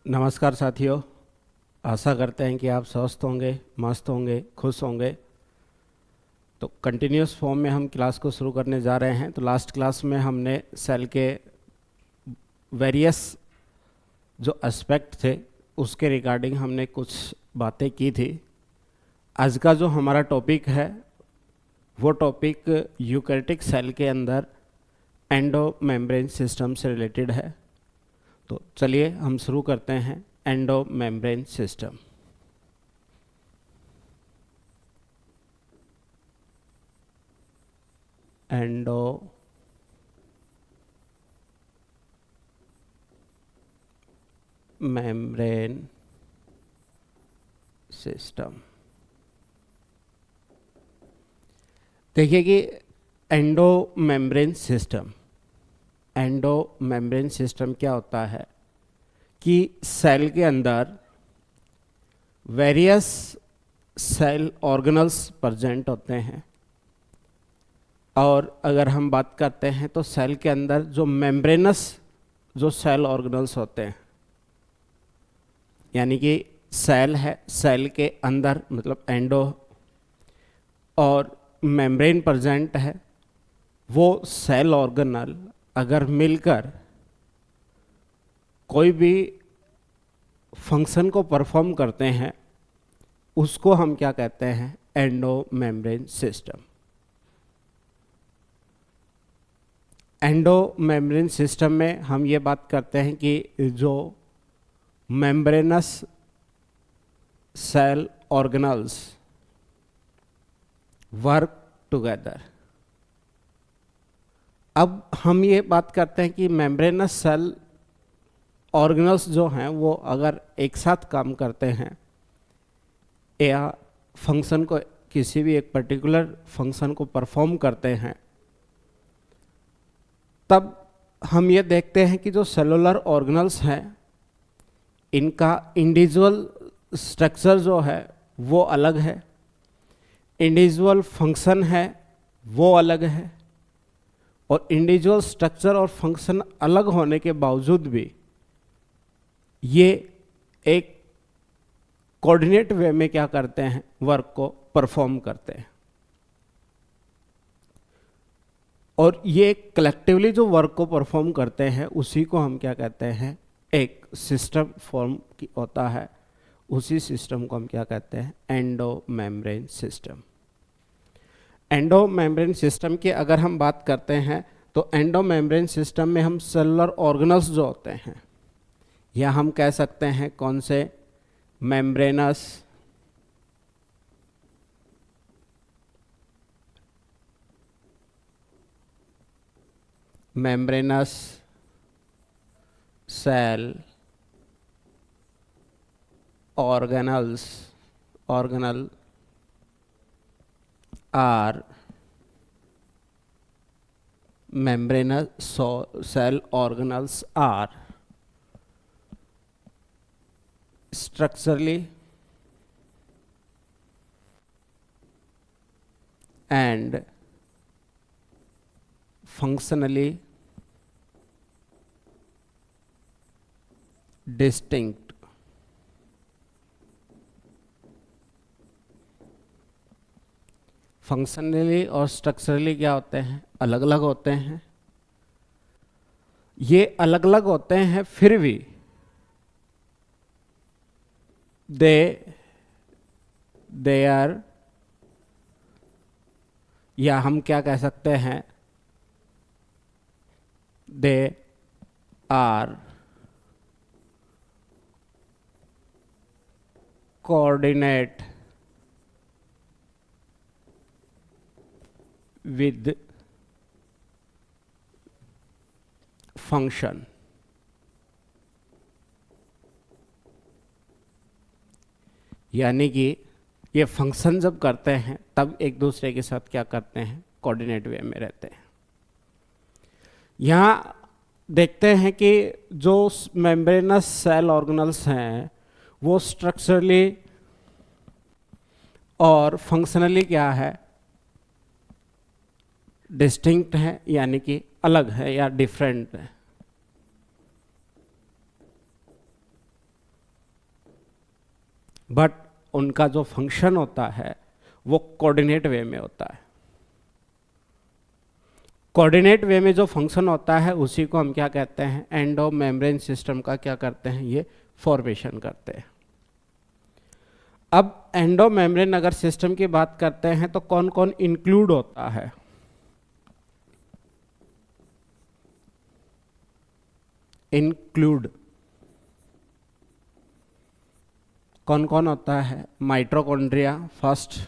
नमस्कार साथियों। आशा करते हैं कि आप स्वस्थ होंगे, मस्त होंगे, खुश होंगे। तो कंटिन्यूस फॉर्म में हम क्लास को शुरू करने जा रहे हैं। तो लास्ट क्लास में हमने सेल के वेरियस जो एस्पेक्ट थे उसके रिगार्डिंग हमने कुछ बातें की थी। आज का जो हमारा टॉपिक है वो टॉपिक यूकैरियोटिक सेल के अंदर एंडो मेम्ब्रेन सिस्टम से रिलेटेड है। तो चलिए हम शुरू करते हैं। Endomembrane system. Endomembrane system. देखिए कि endo membrane system, endomembrane system क्या होता है कि सेल के अंदर वेरियस सेल ऑर्गेनल्स प्रेजेंट होते हैं। और अगर हम बात करते हैं तो सेल के अंदर जो मेम्ब्रेनस जो सेल ऑर्गेनल्स होते हैं, यानी कि सेल है, सेल के अंदर मतलब एंडो और मेम्ब्रेन प्रेजेंट है, वो सेल ऑर्गेनल अगर मिलकर कोई भी फंक्शन को परफॉर्म करते हैं उसको हम क्या कहते हैं? Endomembrane system. Endomembrane system में हम ये बात करते हैं कि जो membranous cell organelles work together. अब हम ये बात करते हैं कि मेम्ब्रेनस सेल ऑर्गेनल्स जो हैं वो अगर एक साथ काम करते हैं या फंक्शन को, किसी भी एक पर्टिकुलर फंक्शन को परफॉर्म करते हैं, तब हम ये देखते हैं कि जो सेलुलर ऑर्गेनल्स हैं इनका इंडिविजुअल स्ट्रक्चर जो है वो अलग है, इंडिविजुअल फंक्शन है वो अलग है। और इंडिविजुअल स्ट्रक्चर और फंक्शन अलग होने के बावजूद भी ये एक कोऑर्डिनेट वे में क्या करते हैं? वर्क को परफॉर्म करते हैं। और ये कलेक्टिवली जो वर्क को परफॉर्म करते हैं उसी को हम क्या कहते हैं? एक सिस्टम फॉर्म की होता है, उसी सिस्टम को हम क्या कहते हैं? Endomembrane system. Endomembrane system की अगर हम बात करते हैं तो एंडो मेम्ब्रेन सिस्टम में हम सेलुलर ऑर्गेनल्स जो होते हैं, या हम कह सकते हैं कौन से? Membranous membranous cell organelle are membranous cell organelles are structurally and functionally distinct। Functionally और स्ट्रक्चरली क्या होते हैं? अलग अलग होते हैं। ये अलग अलग होते हैं फिर भी दे आर, या हम क्या कह सकते हैं? They are coordinate with function. यानी कि ये फंक्शन जब करते हैं तब एक दूसरे के साथ क्या करते हैं? कोऑर्डिनेट वे में रहते हैं। यहाँ देखते हैं कि जो मेम्ब्रेनस सेल ऑर्गेनल्स हैं वो स्ट्रक्चरली और फंक्शनली क्या है? डिस्टिंक्ट है, यानी कि अलग है या डिफरेंट है। बट उनका जो फंक्शन होता है वो कोऑर्डिनेट वे में होता है। कोऑर्डिनेट वे में जो फंक्शन होता है उसी को हम क्या कहते हैं, एंडो मेम्ब्रेन सिस्टम का क्या करते हैं, ये फॉर्मेशन करते हैं। अब एंडो मेम्ब्रेन अगर सिस्टम की बात करते हैं तो कौन कौन इंक्लूड होता है, इंक्लूड कौन कौन होता है, माइटोकॉन्ड्रिया फर्स्ट,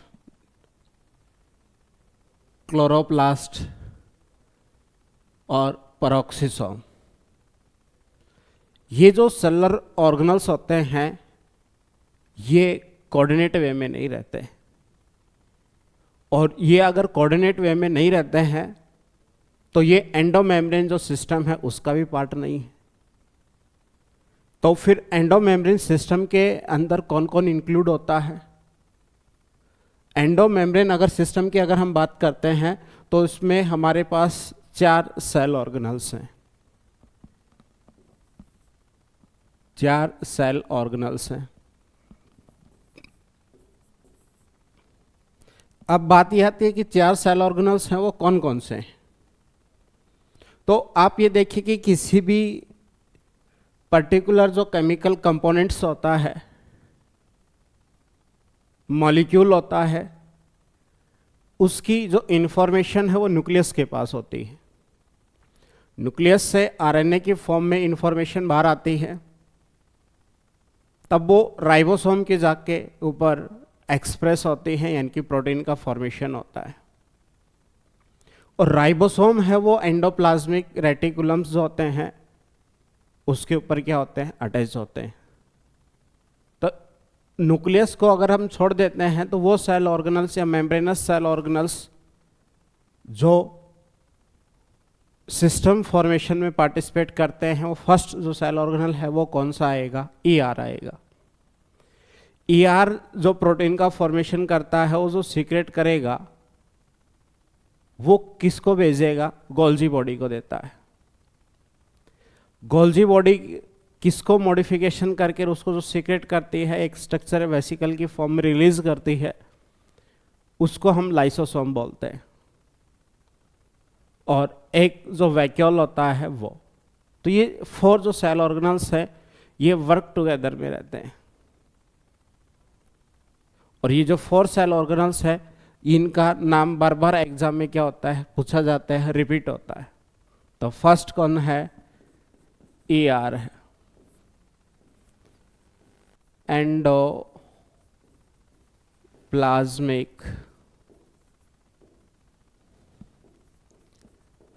क्लोरोप्लास्ट और पेरोक्सिसोम। ये जो सेलुलर ऑर्गेनल्स होते हैं ये कोऑर्डिनेट वे में नहीं रहते, और ये अगर कोऑर्डिनेट वे में नहीं रहते हैं तो ये एंडोमेम्ब्रेन जो सिस्टम है उसका भी पार्ट नहीं है। तो फिर एंडोमेम्ब्रेन सिस्टम के अंदर कौन कौन इंक्लूड होता है, एंडोमेम्ब्रेन अगर सिस्टम की अगर हम बात करते हैं तो इसमें हमारे पास 4 सेल ऑर्गेनल्स हैं, 4 सेल ऑर्गेनल्स हैं। अब बात यह आती है कि 4 सेल ऑर्गेनल्स हैं वो कौन कौन से हैं। तो आप ये देखिए कि किसी भी पर्टिकुलर जो केमिकल कंपोनेंट्स होता है, मॉलिक्यूल होता है, उसकी जो इंफॉर्मेशन है वो न्यूक्लियस के पास होती है। न्यूक्लियस से आरएनए की फॉर्म में इंफॉर्मेशन बाहर आती है, तब वो राइबोसोम के जाके ऊपर एक्सप्रेस होती है, यानी कि प्रोटीन का फॉर्मेशन होता है। और राइबोसोम है वो एंडोप्लाज्मिक रेटिकुलम्स जो होते हैं उसके ऊपर क्या होते हैं, अटैच होते हैं। तो न्यूक्लियस को अगर हम छोड़ देते हैं तो वो सेल ऑर्गेनल्स या मेम्ब्रेनस सेल ऑर्गेनल्स जो सिस्टम फॉर्मेशन में पार्टिसिपेट करते हैं, वो फर्स्ट जो सेल ऑर्गेनल है वो कौन सा आएगा, ईआर आएगा। ईआर जो प्रोटीन का फॉर्मेशन करता है वो जो सीक्रेट करेगा वो किसको भेजेगा, गोल्जी बॉडी को देता है। गोल्जी बॉडी किसको मॉडिफिकेशन करके उसको जो सीक्रेट करती है, एक स्ट्रक्चर वेसिकल की फॉर्म में रिलीज करती है, उसको हम लाइसोसोम बोलते हैं। और एक जो वैक्यूल होता है वो। तो ये 4 जो सेल ऑर्गेनल्स है ये वर्क टुगेदर में रहते हैं। और ये जो 4 सेल ऑर्गेनल्स है इनका नाम बार बार एग्जाम में क्या होता है, पूछा जाता है, रिपीट होता है। तो फर्स्ट कौन है, ईआर है, एंडोप्लाज्मिक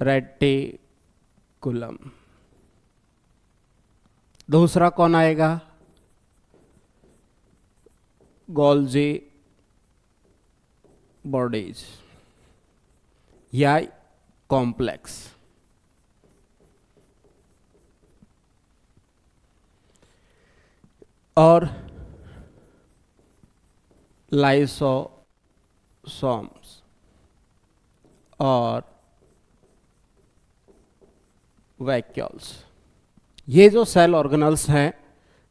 रेटिकुलम। दूसरा कौन आएगा, गोल्जी बॉडीज या कॉम्प्लेक्स। और लाइसोसोम्स और वैक्यूल्स। ये जो सेल ऑर्गेनल्स हैं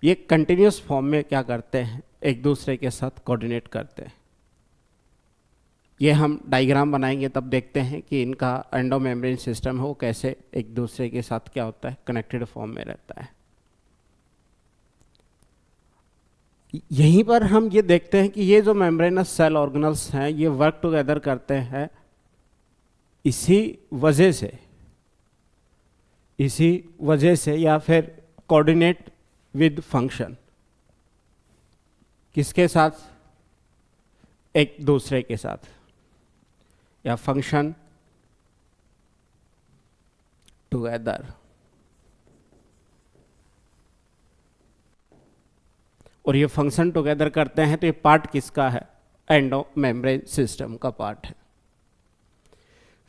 ये कंटिन्यूस फॉर्म में क्या करते हैं, एक दूसरे के साथ कोऑर्डिनेट करते हैं। ये हम डायग्राम बनाएंगे तब देखते हैं कि इनका एंडोमेम्ब्रेन सिस्टम है वो कैसे एक दूसरे के साथ क्या होता है, कनेक्टेड फॉर्म में रहता है। यहीं पर हम ये देखते हैं कि ये जो मेम्ब्रेनस सेल ऑर्गेनल्स हैं ये वर्क टुगेदर करते हैं इसी वजह से या फिर कोऑर्डिनेट विद फंक्शन, किसके साथ, एक दूसरे के साथ, या फंक्शन टुगेदर। और ये फंक्शन टुगेदर करते हैं तो ये पार्ट किसका है, एंडोमेम्ब्रेन सिस्टम का पार्ट है।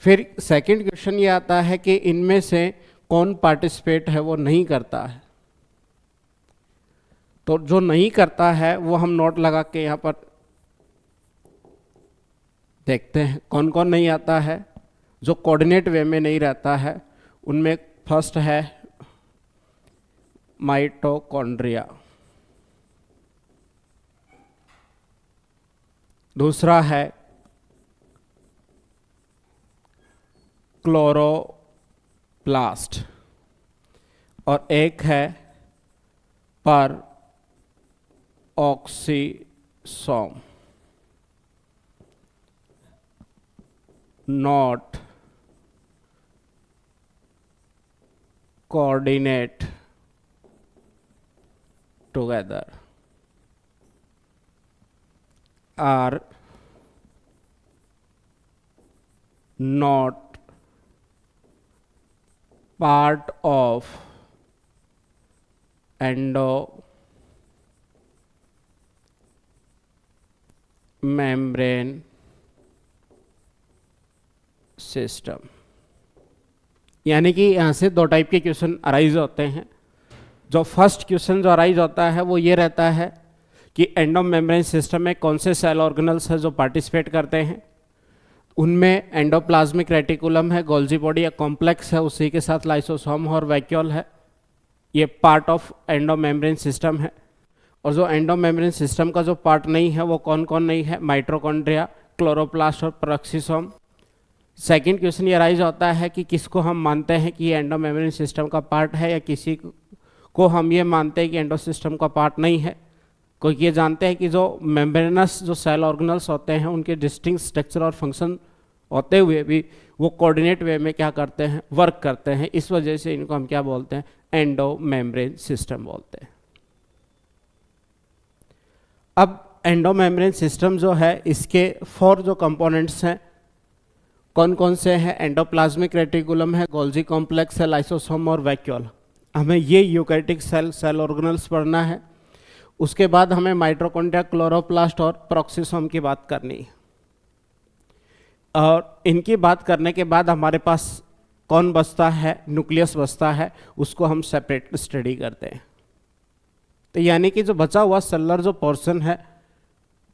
फिर सेकंड क्वेश्चन ये आता है कि इनमें से कौन पार्टिसिपेट है वो नहीं करता है। तो जो नहीं करता है वो हम नोट लगा के यहाँ पर देखते हैं कौन कौन नहीं आता है। जो कोऑर्डिनेट वे में नहीं रहता है उनमें फर्स्ट है माइटोकॉन्ड्रिया। दूसरा है क्लोरोप्लास्ट और एक है पर oxysome, not coordinate together, are not part of endomembrane system। यानी कि यहाँ से दो टाइप के क्वेश्चन अराइज होते हैं। जो फर्स्ट क्वेश्चन जो अराइज होता है वो ये रहता है कि एंडो मेम्ब्रेन सिस्टम में कौन से सेल ऑर्गेनल्स है जो पार्टिसिपेट करते हैं। उनमें एंडोप्लाज्मिक रेटिकुलम है, गोल्जी बॉडी या कॉम्प्लेक्स है, उसी के साथ लाइसोसोम और वैक्यूल है, ये part of endo membrane system है। और जो एंडो मेम्ब्रेन सिस्टम का जो पार्ट नहीं है वो कौन कौन नहीं है, माइटोकॉन्ड्रिया, क्लोरोप्लास्ट और पेरोक्सीसोम। सेकेंड क्वेश्चन ये राइज होता है कि किसको हम मानते हैं कि ये एंडो मेम्ब्रेन सिस्टम का पार्ट है, या किसी को हम ये मानते हैं कि एंडो सिस्टम का पार्ट नहीं है। क्योंकि ये जानते हैं कि जो मेम्ब्रेनस जो सेल ऑर्गेनल्स होते हैं उनके डिस्टिंक्ट स्ट्रक्चर और फंक्शन होते हुए भी वो कोऑर्डिनेट वे में क्या करते हैं, वर्क करते हैं। इस वजह से इनको हम क्या बोलते हैं, एंडो मेम्ब्रेन सिस्टम बोलते हैं। अब एंडो मेम्ब्रेन सिस्टम जो है इसके 4 जो कंपोनेंट्स हैं कौन कौन से हैं, एंडोप्लाज्मिक रेटिकुलम है, गोल्जी कॉम्प्लेक्स है, लाइसोसोम और वैक्यूल। हमें ये यूकैरियोटिक सेल ऑर्गेनल्स पढ़ना है। उसके बाद हमें माइटोकॉन्ड्रिया, क्लोरोप्लास्ट और पेरोक्सीसोम की बात करनी है। और इनकी बात करने के बाद हमारे पास कौन बचता है, न्यूक्लियस बचता है, उसको हम सेपरेट स्टडी करते हैं। तो यानी कि जो बचा हुआ सेलुलर जो पोर्शन है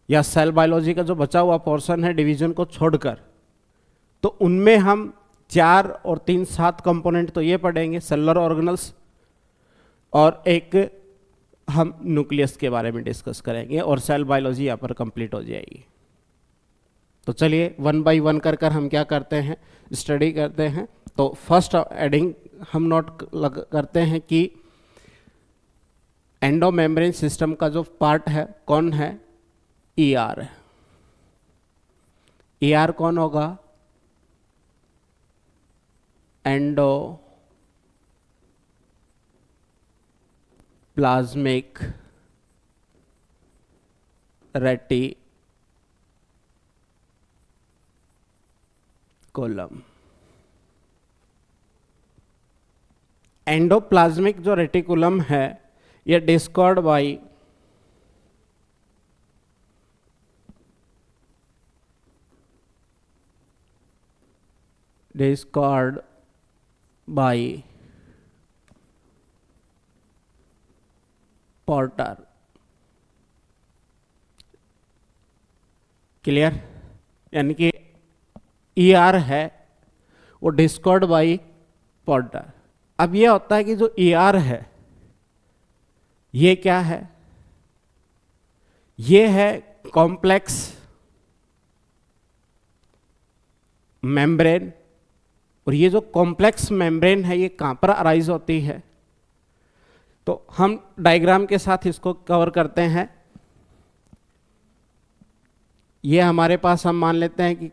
या सेल बायोलॉजी का जो बचा हुआ पोर्शन है डिवीजन को छोड़कर, तो उनमें हम 4 और 3 7 कंपोनेंट तो ये पढ़ेंगे सेलुलर ऑर्गेनल्स, और एक हम न्यूक्लियस के बारे में डिस्कस करेंगे और सेल बायोलॉजी यहाँ पर कंप्लीट हो जाएगी। तो चलिए 1 बाय 1 कर कर हम क्या करते हैं, स्टडी करते हैं। तो फर्स्ट एडिंग हम नोट करते हैं कि एंडो मेम्ब्रेन सिस्टम का जो पार्ट है कौन है, ER है। ER कौन होगा, एंडो प्लाज्मिक रेटिकुलम। एंडोप्लाज्मिक जो रेटिकुलम है ये डिस्कॉर्ड बाई पोर्टर। क्लियर, यानी कि ER है वो डिस्कॉर्ड बाई पोर्टर। अब ये होता है कि जो ER है ये क्या है, ये है कॉम्प्लेक्स मेम्ब्रेन। और ये जो कॉम्प्लेक्स मेम्ब्रेन है ये कहाँ पर अराइज होती है, तो हम डायग्राम के साथ इसको कवर करते हैं। ये हमारे पास हम मान लेते हैं कि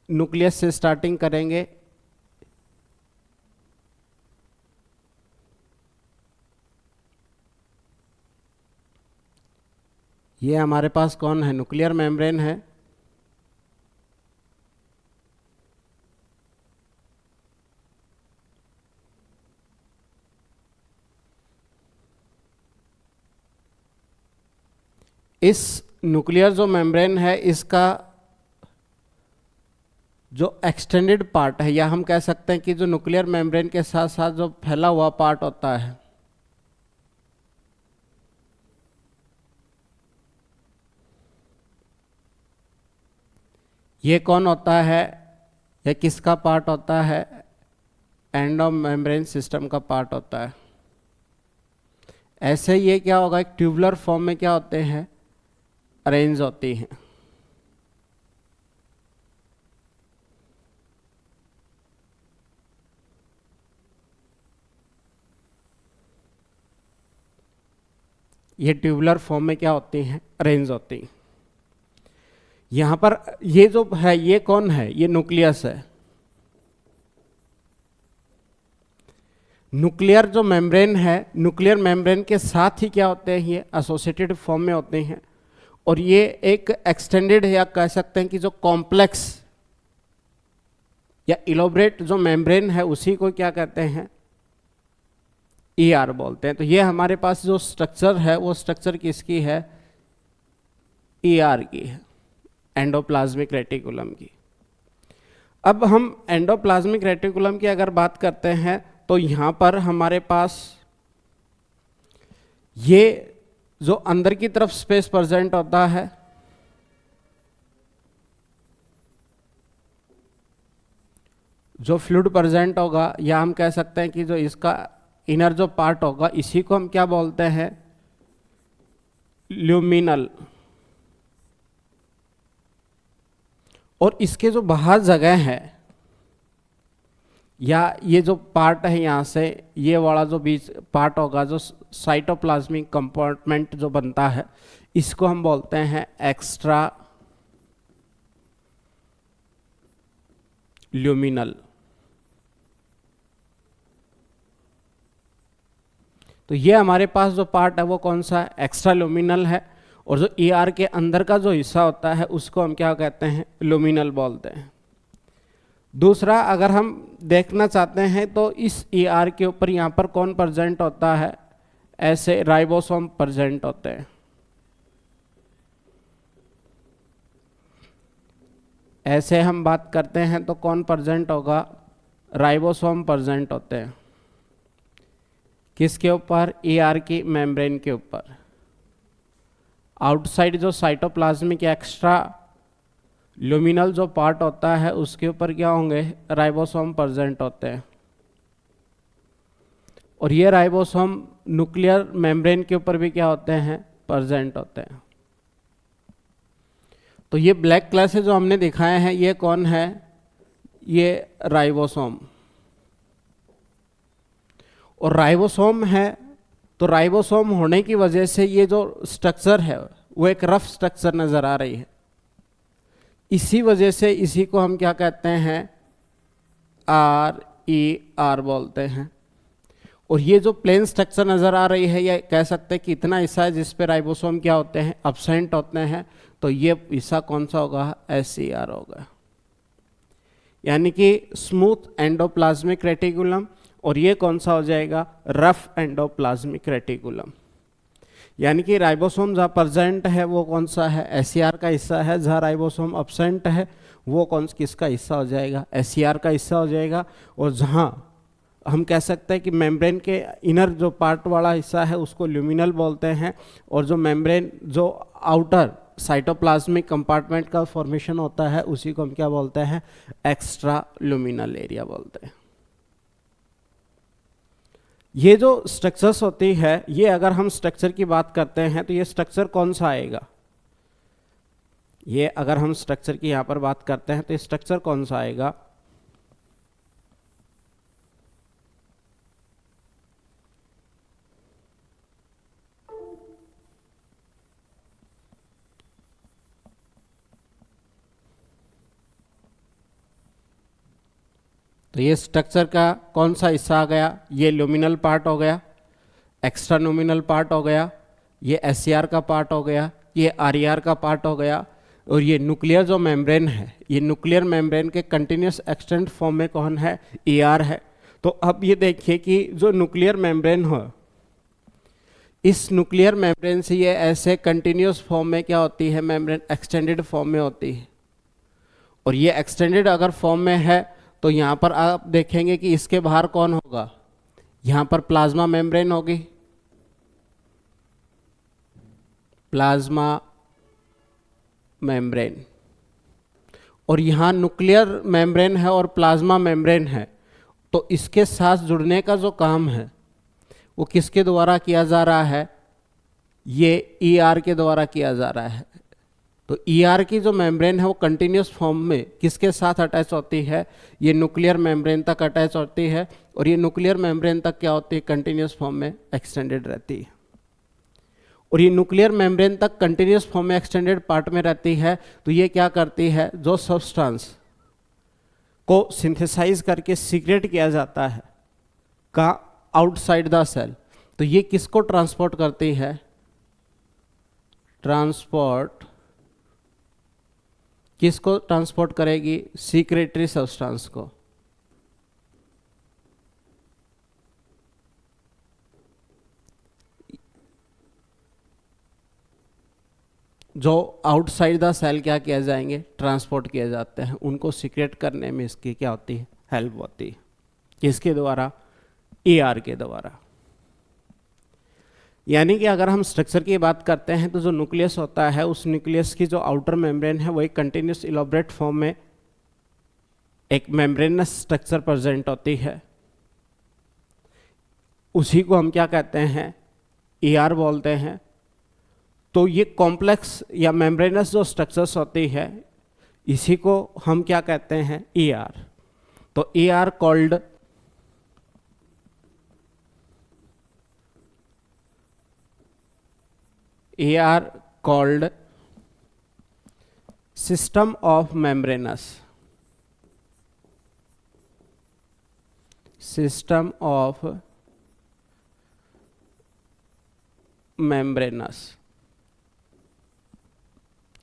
न्यूक्लियस से स्टार्टिंग करेंगे, ये हमारे पास कौन है, न्यूक्लियर मेम्ब्रेन है। इस न्यूक्लियर जो मेम्ब्रेन है इसका जो एक्सटेंडेड पार्ट है, या हम कह सकते हैं कि जो न्यूक्लियर मेम्ब्रेन के साथ साथ जो फैला हुआ पार्ट होता है, ये कौन होता है, या किसका पार्ट होता है, एंडो मेम्ब्रेन सिस्टम का पार्ट होता है। ऐसे ये क्या होगा, एक ट्यूबुलर फॉर्म में क्या होते हैं, अरेंज होती हैं। ये ट्यूबुलर फॉर्म में क्या होती हैं, अरेंज होती हैं। यहाँ पर ये जो है ये कौन है, ये न्यूक्लियस है। न्यूक्लियर जो मेम्ब्रेन है, न्यूक्लियर मेम्ब्रेन के साथ ही क्या होते हैं, ये एसोसिएटेड फॉर्म में होते हैं। और ये एक एक्सटेंडेड या कह सकते हैं कि जो कॉम्प्लेक्स या इलोबरेट जो मेम्ब्रेन है उसी को क्या कहते हैं, ईआर बोलते हैं। तो ये हमारे पास जो स्ट्रक्चर है वो स्ट्रक्चर किसकी है, ईआर की है, एंडोप्लाज्मिक रेटिकुलम की। अब हम एंडोप्लाज्मिक रेटिकुलम की अगर बात करते हैं तो यहां पर हमारे पास ये जो अंदर की तरफ स्पेस प्रेजेंट होता है, जो फ्लूइड प्रेजेंट होगा, या हम कह सकते हैं कि जो इसका इनर जो पार्ट होगा इसी को हम क्या बोलते हैं, ल्यूमिनल। और इसके जो बाहर जगह है या ये जो पार्ट है यहाँ से ये वाला जो बीच पार्ट होगा, जो साइटोप्लाज्मिक कंपार्टमेंट जो बनता है, इसको हम बोलते हैं एक्स्ट्रा ल्यूमिनल। तो ये हमारे पास जो पार्ट है वो कौन सा है, एक्स्ट्रा ल्यूमिनल है। और जो ईआर के अंदर का जो हिस्सा होता है उसको हम क्या कहते हैं, ल्यूमिनल बोलते हैं। दूसरा, अगर हम देखना चाहते हैं तो इस ईआर के ऊपर यहाँ पर कौन प्रेजेंट होता है, ऐसे राइबोसोम प्रेजेंट होते हैं। ऐसे हम बात करते हैं तो कौन प्रेजेंट होगा, राइबोसोम प्रेजेंट होते हैं। किसके ऊपर, ईआर की मेम्ब्रेन के ऊपर। आउटसाइड जो साइटोप्लाज्मिक एक्स्ट्रा ल्यूमिनल जो पार्ट होता है उसके ऊपर क्या होंगे, राइबोसोम प्रेजेंट होते हैं। और ये राइबोसोम न्यूक्लियर मेम्ब्रेन के ऊपर भी क्या होते हैं, प्रेजेंट होते हैं। तो ये ब्लैक कलर से जो हमने दिखाए हैं ये कौन है, ये राइबोसोम। और राइबोसोम है तो राइबोसोम होने की वजह से ये जो स्ट्रक्चर है वो एक रफ स्ट्रक्चर नजर आ रही है। इसी वजह से इसी को हम क्या कहते हैं, RER बोलते हैं। और ये जो प्लेन स्ट्रक्चर नजर आ रही है, ये कह सकते हैं कि इतना हिस्सा है जिस पे राइबोसोम क्या होते हैं, अब्सेंट होते हैं। तो ये हिस्सा कौन सा होगा, SER होगा। यानी कि स्मूथ एंडोप्लाज्मिक रेटिकुलम। और ये कौन सा हो जाएगा, रफ एंडोप्लाज्मिक रेटिकुलम। यानी कि राइबोसोम जहाँ प्रेजेंट है वो कौन सा है, SER का हिस्सा है। जहाँ राइबोसोम अब्सेंट है वो किसका हिस्सा हो जाएगा, SER का हिस्सा हो जाएगा। और जहाँ हम कह सकते हैं कि मेम्ब्रेन के इनर जो पार्ट वाला हिस्सा है उसको ल्यूमिनल बोलते हैं। और जो मेम्ब्रेन जो आउटर साइटोप्लाज्मिक कंपार्टमेंट का फॉर्मेशन होता है उसी को हम क्या बोलते हैं, एक्स्ट्रा ल्यूमिनल एरिया बोलते हैं। ये जो स्ट्रक्चर्स होती है, ये अगर हम स्ट्रक्चर की बात करते हैं तो ये स्ट्रक्चर कौन सा आएगा, ये अगर हम स्ट्रक्चर की यहाँ पर बात करते हैं तो ये स्ट्रक्चर कौन सा आएगा, तो ये स्ट्रक्चर का कौन सा हिस्सा आ गया, ये ल्यूमिनल पार्ट हो गया, एक्स्ट्रा ल्यूमिनल पार्ट हो गया, ये SER का पार्ट हो गया, ये RER का पार्ट हो गया। और ये न्यूक्लियर जो मेम्ब्रेन है, ये न्यूक्लियर मेम्ब्रेन के कंटिन्यूस एक्सटेंट फॉर्म में कौन है, ER है। तो अब ये देखिए कि जो न्यूक्लियर मेम्ब्रेन हो, इस न्यूक्लियर मेम्ब्रेन से ये ऐसे कंटिन्यूस फॉर्म में क्या होती है, मेम्ब्रेन एक्सटेंडेड फॉर्म में होती है। और ये एक्सटेंडेड अगर फॉर्म में है तो यहाँ पर आप देखेंगे कि इसके बाहर कौन होगा, यहाँ पर प्लाज्मा मेम्ब्रेन होगी, प्लाज्मा मेम्ब्रेन। और यहाँ न्यूक्लियर मेम्ब्रेन है और प्लाज्मा मेम्ब्रेन है। तो इसके साथ जुड़ने का जो काम है वो किसके द्वारा किया जा रहा है, ये ER के द्वारा किया जा रहा है। तो ER की जो मेम्ब्रेन है वो कंटिन्यूस फॉर्म में किसके साथ अटैच होती है, ये न्यूक्लियर मेम्ब्रेन तक अटैच होती है। और ये न्यूक्लियर मेम्ब्रेन तक क्या होती है, कंटिन्यूस फॉर्म में एक्सटेंडेड रहती है। और ये न्यूक्लियर मेम्ब्रेन तक कंटिन्यूस फॉर्म में एक्सटेंडेड पार्ट में रहती है, तो ये क्या करती है, जो सब्सटेंस को सिंथेसाइज करके सीक्रेट किया जाता है का आउटसाइड द सेल, तो ये किसको ट्रांसपोर्ट करती है, ट्रांसपोर्ट किसको ट्रांसपोर्ट करेगी, सीक्रेटरी सब्सटेंस को। जो आउटसाइड द सेल क्या किया जाएंगे, ट्रांसपोर्ट किए जाते हैं, उनको सीक्रेट करने में इसकी क्या होती है, हेल्प होती है। किसके द्वारा, ईआर के द्वारा। यानी कि अगर हम स्ट्रक्चर की बात करते हैं तो जो न्यूक्लियस होता है, उस न्यूक्लियस की जो आउटर मेम्ब्रेन है वो एक कंटिन्यूस इलॉबरेट फॉर्म में एक मेम्ब्रेनस स्ट्रक्चर प्रेजेंट होती है, उसी को हम क्या कहते हैं, ईआर बोलते हैं। तो ये कॉम्प्लेक्स या मेम्ब्रेनस जो स्ट्रक्चर्स होती है, इसी को हम क्या कहते हैं, ईआर। तो ER called system of membranes, system of membranes,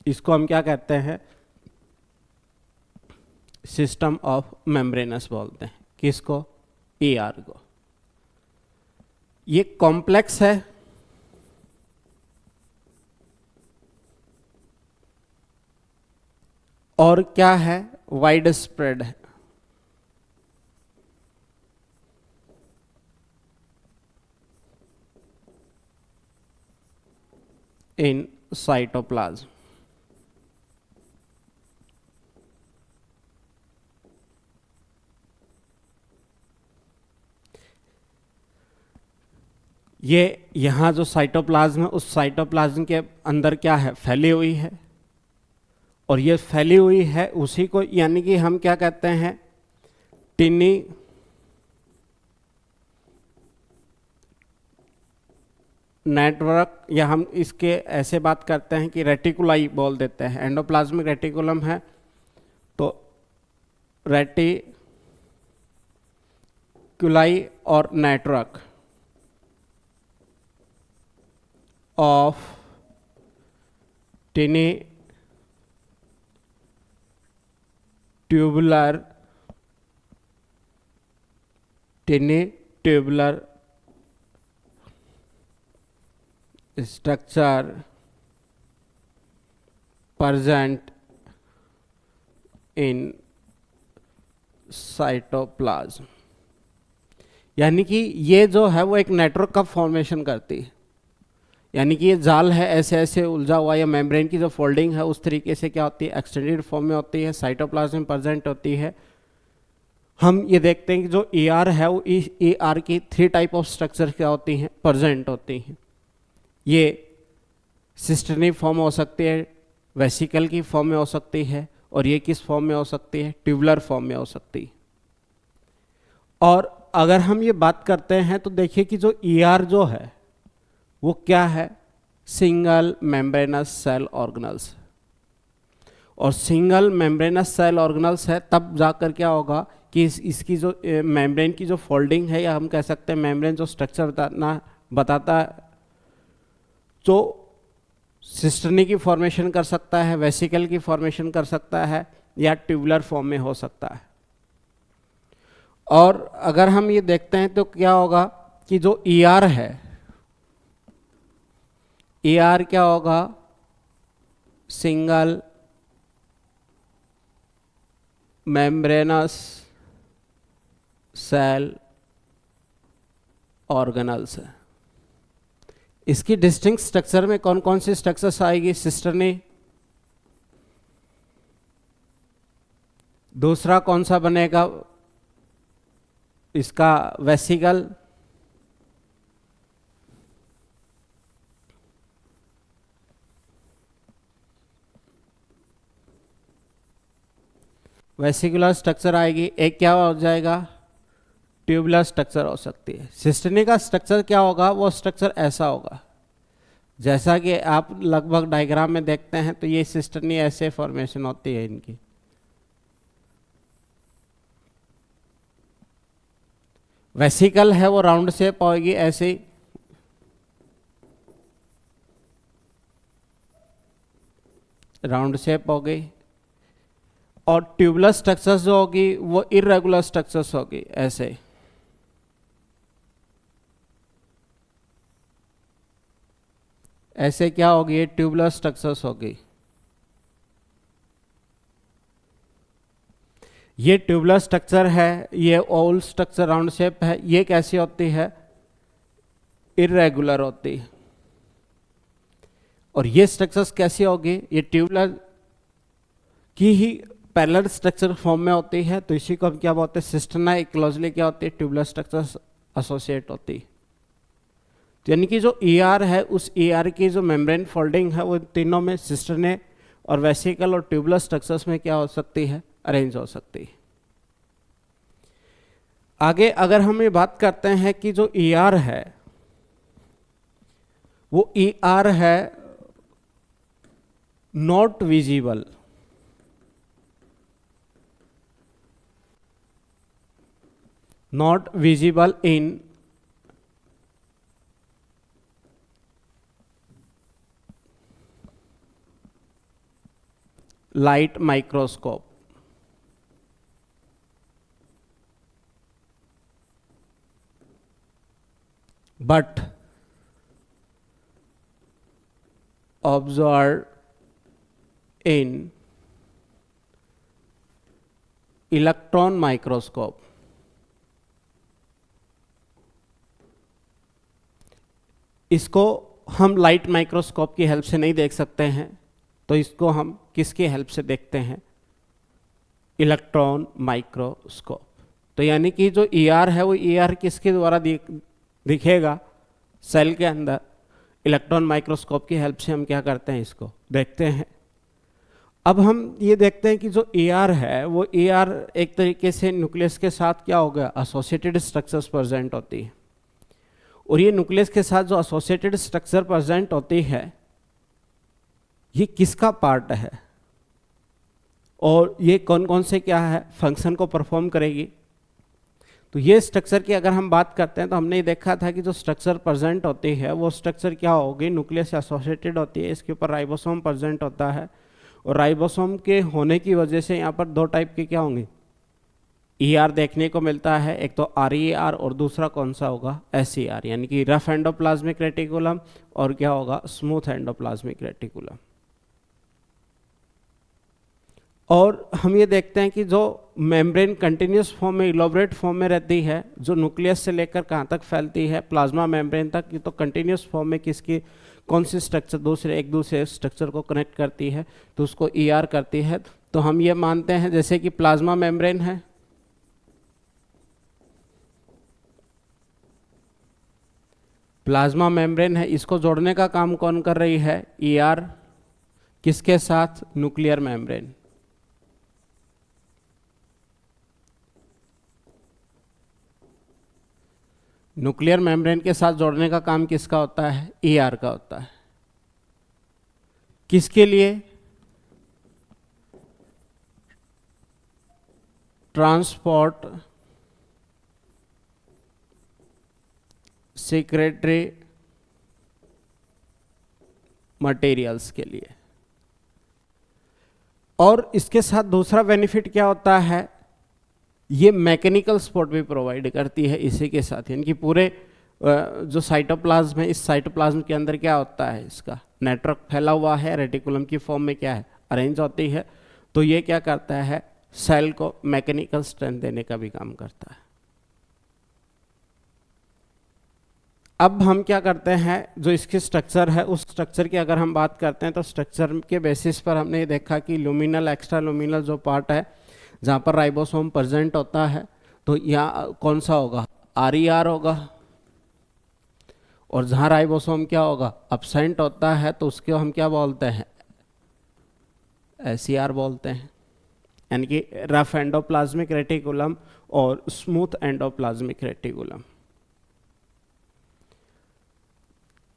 इसको हम क्या कहते हैं, सिस्टम ऑफ मेम्ब्रेनस बोलते हैं। किसको, ईआर को। ये कॉम्प्लेक्स है और क्या है, वाइड स्प्रेड है। इन साइटोप्लाज्म, ये यहाँ जो साइटोप्लाज्म है, उस साइटोप्लाज्म के अंदर क्या है, फैली हुई है, और ये फैली हुई है उसी को, यानी कि हम क्या कहते हैं, टिनी नेटवर्क, या हम इसके ऐसे बात करते हैं कि रेटिकुलाई बोल देते हैं। एंडोप्लाज्मिक रेटिकुलम है तो रेटिकुलाई और network of tiny tubular structure present in cytoplasm. यानी कि ये जो है वो एक नेटवर्क का फॉर्मेशन करती है, यानी कि ये जाल है ऐसे ऐसे उलझा हुआ, या मेम्ब्रेन की जो फोल्डिंग है उस तरीके से क्या होती है, एक्सटेंडेड फॉर्म में होती है, साइटोप्लाज्म में प्रेजेंट होती है। हम ये देखते हैं कि जो ईआर है वो ईआर की 3 टाइप ऑफ स्ट्रक्चर क्या होती हैं, प्रेजेंट होती हैं। ये सिस्टर्नी फॉर्म हो सकती है, वेसिकल की फॉर्म में हो सकती है, और ये किस फॉर्म में हो सकती है, ट्यूबुलर फॉर्म में हो सकती है। और अगर हम ये बात करते हैं तो देखिए कि जो ईआर जो है वो क्या है, सिंगल मेम्ब्रेनस सेल ऑर्गेनल्स, और सिंगल मेम्ब्रेनस सेल ऑर्गेनल्स है तब जाकर क्या होगा कि इसकी जो मेम्ब्रेन की जो फोल्डिंग है, या हम कह सकते हैं मेम्ब्रेन जो स्ट्रक्चर बताता है, तो सिस्टर्नी की फॉर्मेशन कर सकता है, वेसिकल की फॉर्मेशन कर सकता है, या ट्यूबुलर फॉर्म में हो सकता है। और अगर हम ये देखते हैं तो क्या होगा कि जो ईआर है, ईआर क्या होगा, सिंगल मेम्ब्रेनस सेल ऑर्गेनल्स है। इसकी डिस्टिंक्ट स्ट्रक्चर में कौन कौन सी स्ट्रक्चर्स आएगी, सिस्टर्नी, दूसरा कौन सा बनेगा इसका, वेसिकल, वेसिकुलर स्ट्रक्चर आएगी, एक क्या हो जाएगा, ट्यूबुलर स्ट्रक्चर हो सकती है। सिस्टर्नी का स्ट्रक्चर क्या होगा, वो स्ट्रक्चर ऐसा होगा, जैसा कि आप लगभग डायग्राम में देखते हैं, तो ये सिस्टर्नी ऐसे फॉर्मेशन होती है इनकी। वेसिकल है वो राउंड शेप होगी ऐसे ही, राउंड शेप हो गई, और ट्यूबुलर स्ट्रक्चर्स जो होगी वो इरेगुलर स्ट्रक्चर्स होगी ऐसे। ऐसे क्या होगी, ये ट्यूबुलर स्ट्रक्चर्स होगी। ये ट्यूबुलर स्ट्रक्चर है, ये ओवल स्ट्रक्चर राउंड शेप है, ये कैसी होती है, इरेगुलर होती है। और ये स्ट्रक्चर्स कैसी होगी, ये ट्यूबुलर की ही पैरेलल स्ट्रक्चर फॉर्म में होती है, तो इसी को हम क्या बोलते हैं, सिस्टर्ना क्लोजली क्या होती है, ट्यूबुलर स्ट्रक्चर्स एसोसिएट होती है। तो यानी कि जो ईआर है, उस ईआर की जो मेम्ब्रेन फोल्डिंग है वो तीनों में सिस्टर्ने और वेसिकल और ट्यूबुलर स्ट्रक्चर्स में क्या हो सकती है, अरेंज हो सकती है। आगे अगर हम ये बात करते हैं कि जो ईआर है वो ईआर है not visible, not visible in light microscope, but observed in electron microscope। इसको हम लाइट माइक्रोस्कोप की हेल्प से नहीं देख सकते हैं, तो इसको हम किसकी हेल्प से देखते हैं, इलेक्ट्रॉन माइक्रोस्कोप। तो यानी कि जो ईआर है वो ईआर किसके द्वारा दिखेगा, सेल के अंदर इलेक्ट्रॉन माइक्रोस्कोप की हेल्प से हम क्या करते हैं, इसको देखते हैं। अब हम ये देखते हैं कि जो ईआर है वो ईआर एक तरीके से न्यूक्लियस के साथ क्या होगा, एसोसिएटेड स्ट्रक्चर्स प्रेजेंट होती है। और ये न्यूक्लियस के साथ जो एसोसिएटेड स्ट्रक्चर प्रेजेंट होती है, ये किसका पार्ट है और ये कौन कौन से क्या है फंक्शन को परफॉर्म करेगी। तो ये स्ट्रक्चर की अगर हम बात करते हैं, तो हमने ये देखा था कि जो स्ट्रक्चर प्रेजेंट होती है वो स्ट्रक्चर क्या होगी, न्यूक्लियस से एसोसिएटेड होती है। इसके ऊपर राइबोसोम प्रेजेंट होता है, और राइबोसोम के होने की वजह से यहाँ पर दो टाइप के क्या होंगे, ईआर देखने को मिलता है। एक तो आरईआर और दूसरा कौन सा होगा, एसईआर, यानी कि रफ एंडोप्लाज्मिक रेटिकुलम और क्या होगा, स्मूथ एंडोप्लाज्मिक रेटिकुलम। और हम ये देखते हैं कि जो मेम्ब्रेन कंटिन्यूस फॉर्म में, इलोबरेट फॉर्म में रहती है, जो न्यूक्लियस से लेकर कहाँ तक फैलती है, प्लाज्मा मेम्ब्रेन तक, ये तो कंटिन्यूस फॉर्म में किसकी कौन सी स्ट्रक्चर एक दूसरे स्ट्रक्चर को कनेक्ट करती है, तो उसको ईआर करती है। तो हम ये मानते हैं जैसे कि प्लाज्मा मेम्ब्रेन है, प्लाज्मा मेम्ब्रेन है, इसको जोड़ने का काम कौन कर रही है, ईआर, किसके साथ, न्यूक्लियर मेम्ब्रेन। न्यूक्लियर मेम्ब्रेन के साथ जोड़ने का काम किसका होता है, ईआर का होता है। किसके लिए, ट्रांसपोर्ट सेक्रेटरी मटेरियल्स के लिए। और इसके साथ दूसरा बेनिफिट क्या होता है, ये मैकेनिकल सपोर्ट भी प्रोवाइड करती है इसी के साथ, यानी कि पूरे जो साइटोप्लाज्म है, इस साइटोप्लाज्म के अंदर क्या होता है, इसका नेटवर्क फैला हुआ है, रेटिकुलम की फॉर्म में क्या है, अरेंज होती है। तो ये क्या करता है, सेल को मैकेनिकल स्ट्रेंथ देने का भी काम करता है। अब हम क्या करते हैं, जो इसकी स्ट्रक्चर है उस स्ट्रक्चर की अगर हम बात करते हैं, तो स्ट्रक्चर के बेसिस पर हमने ये देखा कि लुमिनल एक्स्ट्रा लुमिनल जो पार्ट है जहाँ पर राइबोसोम प्रेजेंट होता है, तो यहाँ कौन सा होगा, आरईआर होगा। और जहाँ राइबोसोम क्या होगा, एब्सेंट होता है, तो उसके हम क्या बोलते हैं, एसईआर बोलते हैं, यानी कि रफ एंडोप्लाज्मिक रेटिकुलम और स्मूथ एंडोप्लाज्मिक रेटिकुलम।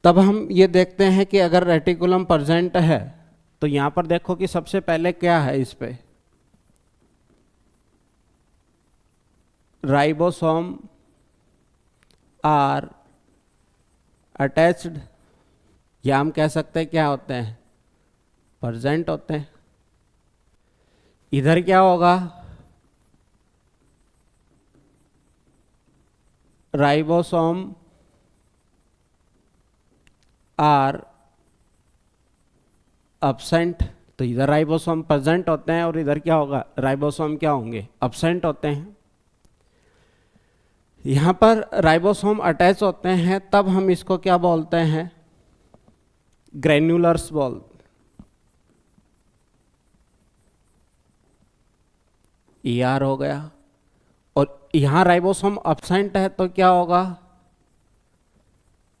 तब हम ये देखते हैं कि अगर रेटिकुलम प्रेजेंट है तो यहाँ पर देखो कि सबसे पहले क्या है, इस पे राइबोसोम आर अटैच्ड, या हम कह सकते हैं क्या होते हैं, प्रेजेंट होते हैं। इधर क्या होगा, राइबोसोम आर absent, तो इधर राइबोसोम प्रेजेंट होते हैं और इधर क्या होगा, राइबोसोम क्या होंगे, absent होते हैं। यहां पर राइबोसोम अटैच होते हैं तब हम इसको क्या बोलते हैं, ग्रेन्युलर्स बोल, ER हो गया। और यहां राइबोसोम absent है तो क्या होगा,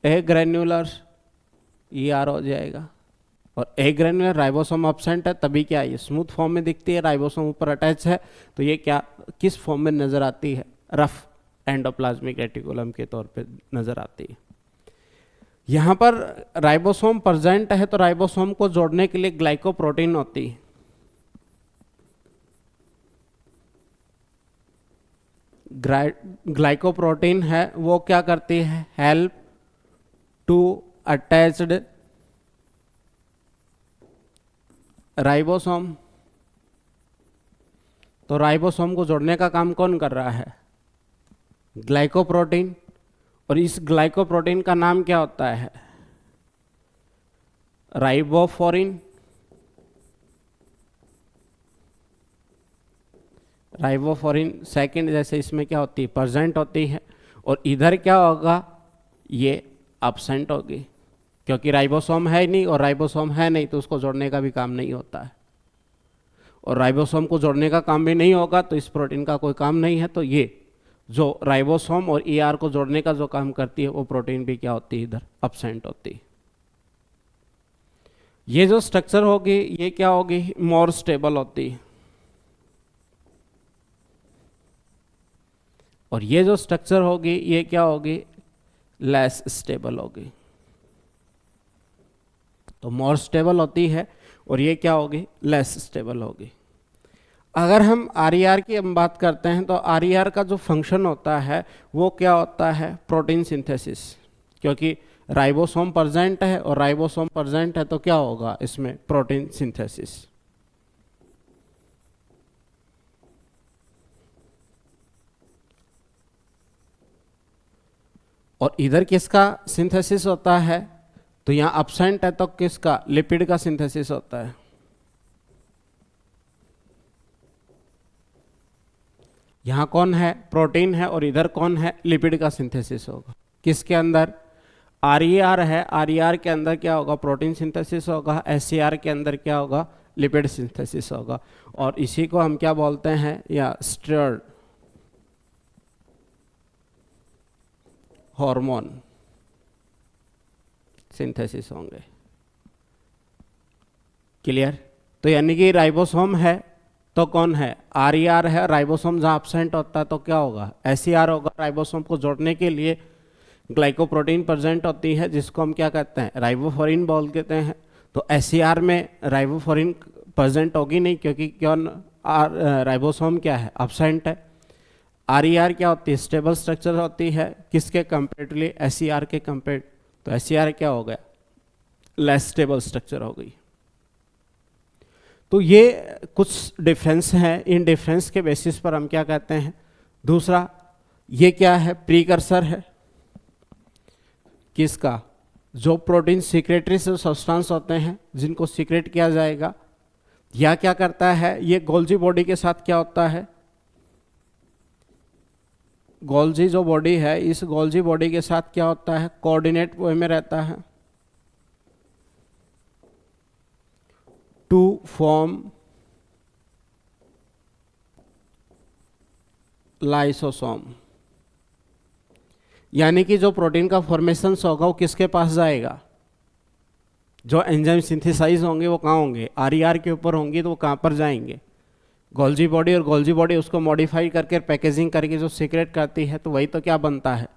ए ग्रेन्युलर ER हो जाएगा। और ए ग्रेन्युलर राइबोसोम absent है तभी क्या, ये स्मूथ फॉर्म में दिखती है, राइबोसोम ऊपर अटैच है तो ये क्या किस फॉर्म में नजर आती है, रफ एंडोप्लाज्मिक रेटिकुलम के तौर पे नजर आती है। यहां पर राइबोसोम प्रेजेंट है तो राइबोसोम को जोड़ने के लिए ग्लाइकोप्रोटीन होती है। ग्लाइकोप्रोटीन है वो क्या करती है, हेल्प टू अटैच्ड राइबोसोम। तो राइबोसोम को जोड़ने का काम कौन कर रहा है, ग्लाइकोप्रोटीन। और इस ग्लाइकोप्रोटीन का नाम क्या होता है, राइबोफोरिन। राइबोफोरिन सेकंड जैसे इसमें क्या होती है, प्रेजेंट होती है। और इधर क्या होगा, ये absent होगी, क्योंकि राइबोसोम है नहीं, और राइबोसोम है नहीं तो उसको जोड़ने का भी काम नहीं होता है। और राइबोसोम को जोड़ने का काम भी नहीं होगा तो इस प्रोटीन का कोई काम नहीं है। तो ये जो राइबोसोम और ER को जोड़ने का जो काम करती है वो प्रोटीन भी क्या होती है, इधर absent होती है। ये जो स्ट्रक्चर होगी ये क्या होगी, मोर स्टेबल होती है। और ये जो स्ट्रक्चर होगी ये क्या होगी, लेस स्टेबल होगी। तो मोर स्टेबल होती है और ये क्या होगी, लेस स्टेबल होगी। अगर हम RER की हम बात करते हैं तो RER का जो फंक्शन होता है वो क्या होता है, प्रोटीन सिंथेसिस। क्योंकि राइबोसोम प्रेजेंट है और राइबोसोम प्रेजेंट है तो क्या होगा इसमें, प्रोटीन सिंथेसिस। और इधर किसका सिंथेसिस होता है, तो यहाँ absent है तो किसका, लिपिड का सिंथेसिस होता है। यहाँ कौन है, प्रोटीन है, और इधर कौन है, लिपिड का सिंथेसिस होगा। किसके अंदर, RER है, RER के अंदर क्या होगा, प्रोटीन सिंथेसिस होगा। SCR के अंदर क्या होगा, लिपिड सिंथेसिस होगा। और इसी को हम क्या बोलते हैं, या स्टीयर्ड हार्मोन सिंथेसिस होंगे। क्लियर। तो यानी कि राइबोसोम है तो कौन है, RER है। राइबोसोम जहाँ absent होता है तो क्या होगा, SCR होगा। राइबोसोम को जोड़ने के लिए ग्लाइकोप्रोटीन प्रेजेंट होती है जिसको हम क्या कहते हैं, राइबोफोरिन बोल कहते हैं। तो SCR में राइबोफोरिन प्रेजेंट होगी नहीं, क्योंकि क्यों, राइबोसोम क्या है, absent है। RER क्या होती है, स्टेबल स्ट्रक्चर होती है, किसके कंपेरेटिवली, SCR के कंपेयर। तो SCR क्या हो गया, लेस स्टेबल स्ट्रक्चर हो गई। तो ये कुछ डिफरेंस हैं, इन डिफरेंस के बेसिस पर हम क्या कहते हैं। दूसरा ये क्या है, प्रीकर्सर है किसका, जो प्रोटीन सीक्रेटरी से सब्सटेंस होते हैं जिनको सीक्रेट किया जाएगा। या क्या करता है, ये गोल्जी बॉडी के साथ क्या होता है, गोल्जी जो बॉडी है, इस गोल्जी बॉडी के साथ क्या होता है, कोऑर्डिनेट वे में रहता है टू फॉर्म लाइसोसोम। यानी कि जो प्रोटीन का फॉर्मेशन होगा वो किसके पास जाएगा, जो एंजाइम सिंथेसाइज होंगे वो कहाँ होंगे, RER के ऊपर होंगी। तो वो कहाँ पर जाएंगे, गोल्जी बॉडी। और गोल्जी बॉडी उसको मॉडिफाई करके पैकेजिंग करके जो सीक्रेट करती है, तो वही तो क्या बनता है,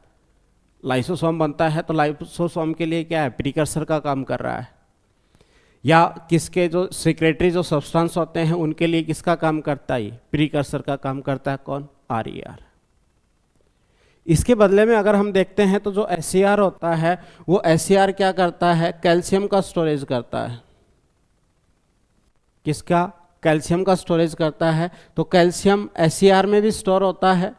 लाइसोसोम बनता है तो लाइसोसोम के लिए क्या है, प्रीकर्सर का काम कर रहा है। या किसके जो सेक्रेटरी जो सब्सटेंस होते हैं उनके लिए किसका काम करता है, प्रीकर्सर का काम करता है, कौन, RER। इसके बदले में अगर हम देखते हैं तो जो SCR होता है वो SCR क्या करता है, कैल्शियम का स्टोरेज करता है। किसका, कैल्शियम का स्टोरेज करता है। तो कैल्शियम SCR में भी स्टोर होता है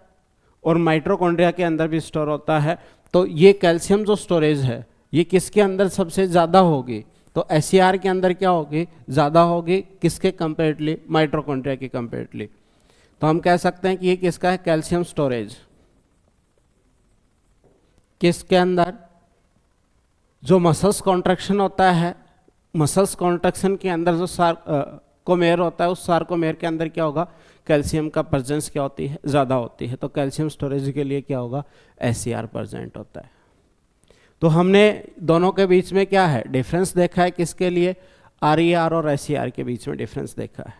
और माइटोकॉन्ड्रिया के अंदर भी स्टोर होता है। तो ये कैल्शियम जो स्टोरेज है ये किसके अंदर सबसे ज़्यादा होगी, तो SCR के अंदर क्या होगी, ज़्यादा होगी, किसके कंपेरेटली, माइटोकॉन्ड्रिया के कंपेरेटली। तो हम कह सकते हैं कि ये किसका है, कैल्शियम स्टोरेज। किसके अंदर, जो मसल्स कॉन्ट्रैक्शन होता है, मसल्स कॉन्ट्रैक्शन के अंदर जो सार्कोमेर होता है, उस सार्कोमेर के अंदर क्या होगा, कैल्शियम का प्रेजेंस क्या होती है, ज़्यादा होती है। तो कैल्शियम स्टोरेज के लिए क्या होगा, SCR प्रेजेंट होता है। तो हमने दोनों के बीच में क्या है, डिफरेंस देखा है, किसके लिए, RER और SCR के बीच में डिफरेंस देखा है।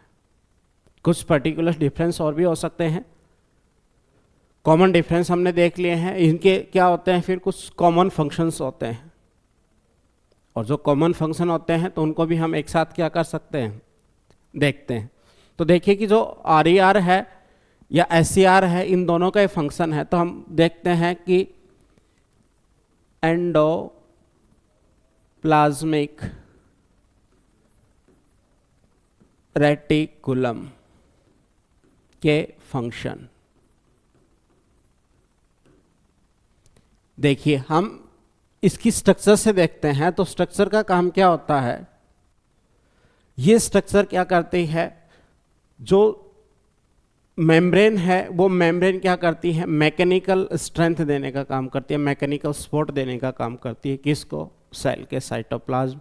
कुछ पर्टिकुलर डिफरेंस और भी हो सकते हैं, कॉमन डिफरेंस हमने देख लिए हैं। इनके क्या होते हैं, फिर कुछ कॉमन फंक्शंस होते हैं, और जो कॉमन फंक्शन होते हैं तो उनको भी हम एक साथ क्या कर सकते हैं, देखते हैं। तो देखिए कि जो RER है या SCR है, इन दोनों का फंक्शन है। तो हम देखते हैं कि एंडोप्लाज्मिक रेटिकुलम के फंक्शन, देखिए हम इसकी स्ट्रक्चर से देखते हैं। तो स्ट्रक्चर का काम क्या होता है, ये स्ट्रक्चर क्या करती है, जो मेम्ब्रेन है वो मेम्ब्रेन क्या करती है, मैकेनिकल स्ट्रेंथ देने का काम करती है, मैकेनिकल सपोर्ट देने का काम करती है, किसको, सेल के साइटोप्लाज्म।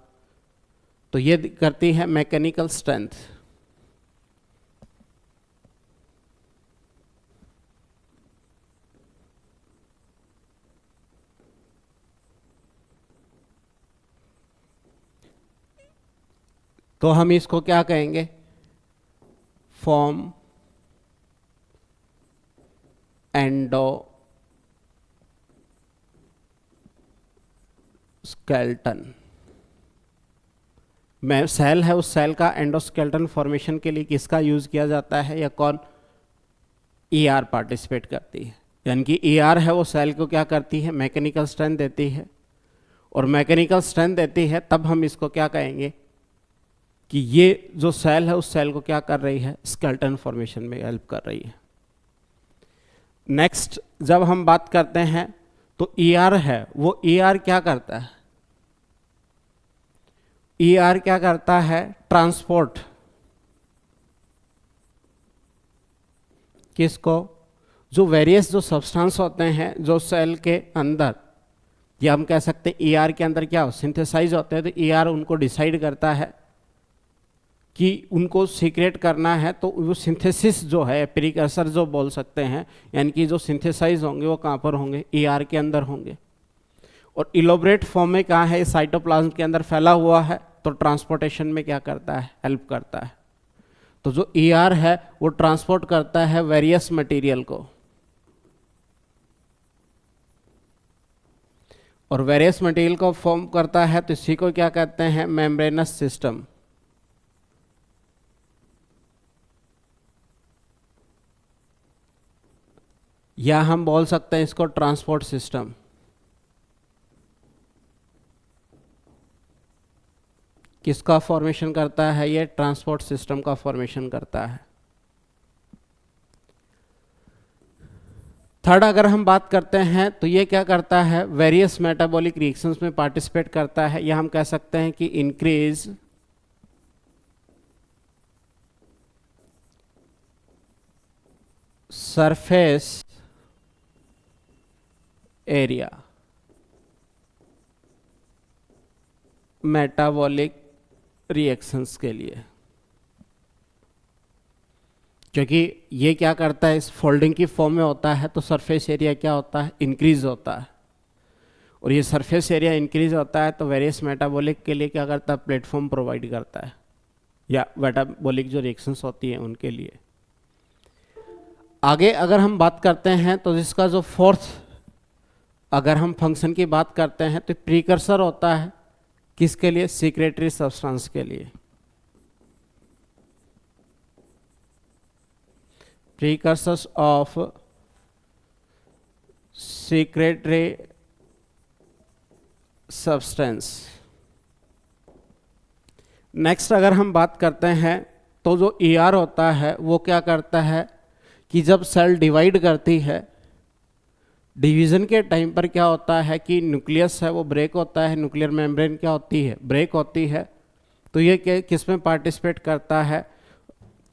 तो ये करती है मैकेनिकल स्ट्रेंथ। तो हम इसको क्या कहेंगे, फॉर्म एंडोस्केल्टन में सेल है, उस सेल का एंडोस्केल्टन फॉर्मेशन के लिए किसका यूज किया जाता है, या कौन, ER पार्टिसिपेट करती है। यानी कि ER है वो सेल को क्या करती है, मैकेनिकल स्ट्रेंथ देती है, और मैकेनिकल स्ट्रेंथ देती है तब हम इसको क्या कहेंगे कि ये जो सेल है उस सेल को क्या कर रही है, स्केल्टन फॉर्मेशन में हेल्प कर रही है। नेक्स्ट जब हम बात करते हैं तो ER है वो ER क्या करता है, ER क्या करता है, ट्रांसपोर्ट, किसको, जो वेरियस जो सब्सटेंस होते हैं जो सेल के अंदर, या हम कह सकते हैं ER के अंदर क्या हो, सिंथेसाइज होते हैं। तो ER उनको डिसाइड करता है कि उनको सीक्रेट करना है, तो वो सिंथेसिस जो है, प्रीकर्सर जो बोल सकते हैं, यानी कि जो सिंथेसाइज होंगे वो कहाँ पर होंगे, ER के अंदर होंगे। और इलोबरेट फॉर्म में कहाँ है, साइटोप्लाज्म के अंदर फैला हुआ है, तो ट्रांसपोर्टेशन में क्या करता है, हेल्प करता है। तो जो ER है वो ट्रांसपोर्ट करता है वेरियस मटेरियल को, और वेरियस मटेरियल को फॉर्म करता है, तो इसी को क्या कहते हैं, मेम्ब्रेनस सिस्टम। या हम बोल सकते हैं इसको ट्रांसपोर्ट सिस्टम। किसका फॉर्मेशन करता है, ये ट्रांसपोर्ट सिस्टम का फॉर्मेशन करता है। थर्ड अगर हम बात करते हैं तो ये क्या करता है, वेरियस मेटाबॉलिक रिएक्शंस में पार्टिसिपेट करता है, या हम कह सकते हैं कि increase surface area metabolic reactions के लिए। क्योंकि ये क्या करता है, इस फोल्डिंग की फॉर्म में होता है, तो सरफेस एरिया क्या होता है, इंक्रीज होता है। और ये सरफेस एरिया इंक्रीज होता है तो वेरियस मेटाबॉलिक के लिए क्या करता है, प्लेटफॉर्म प्रोवाइड करता है, या मेटाबॉलिक जो रिएक्शंस होती हैं उनके लिए। आगे अगर हम बात करते हैं तो इसका जो फोर्थ अगर हम फंक्शन की बात करते हैं तो प्रीकर्सर होता है किसके लिए? सीक्रेटरी सब्सटेंस के लिए। Precursors of secretory substance. Next अगर हम बात करते हैं तो जो ER होता है वो क्या करता है कि जब सेल डिवाइड करती है, डिवीजन के टाइम पर क्या होता है कि न्यूक्लियस है वो ब्रेक होता है, न्यूक्लियर मेम्ब्रेन क्या होती है? ब्रेक होती है। तो ये किस में पार्टिसिपेट करता है?